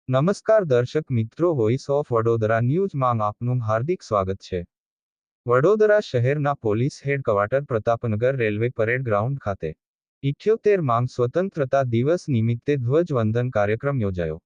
નમસ્કાર દર્શક મિત્રો, વોઇસ ઓફ વડોદરા ન્યૂઝમાં આપનું હાર્દિક સ્વાગત છે. વડોદરા શહેરના police headquarter Pratapnagar railway parade ground ખાતે 78માં સ્વતંત્રતા દિવસ નિમિત્તે ધ્વજવંદન કાર્યક્રમ યોજાયો.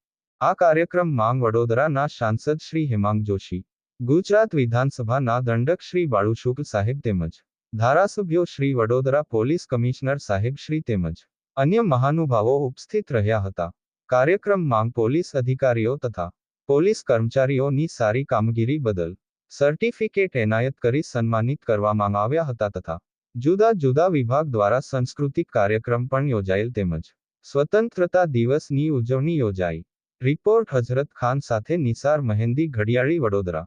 આ કાર્યક્રમમાં વડોદરાના સાંસદ શ્રી હેમાંગ જોશી, ગુજરાત વિધાનસભાના દંડક શ્રી બાળુ શુક્લ સાહેબ તેમજ ધારાસભ્યો શ્રી, વડોદરા પોલીસ કમિશનર સાહેબ શ્રી તેમજ અન્ય મહાનુભાવો ઉપસ્થિત રહ્યા હતા. કાર્યક્રમમાં પોલીસ અધિકારીઓ તથા પોલીસ કર્મચારીઓની સારી કામગીરી બદલ સર્ટિફિકેટ એનાયત કરી સન્માનિત કરવામાં આવ્યા હતા તથા જુદા જુદા વિભાગ દ્વારા સાંસ્કૃતિક કાર્યક્રમ પણ યોજાયેલ તેમજ સ્વતંત્રતા દિવસની ઉજવણી યોજાઈ. રિપોર્ટ હજરત ખાન સાથે નિસાર મહેંદી, ઘડિયાળી, વડોદરા.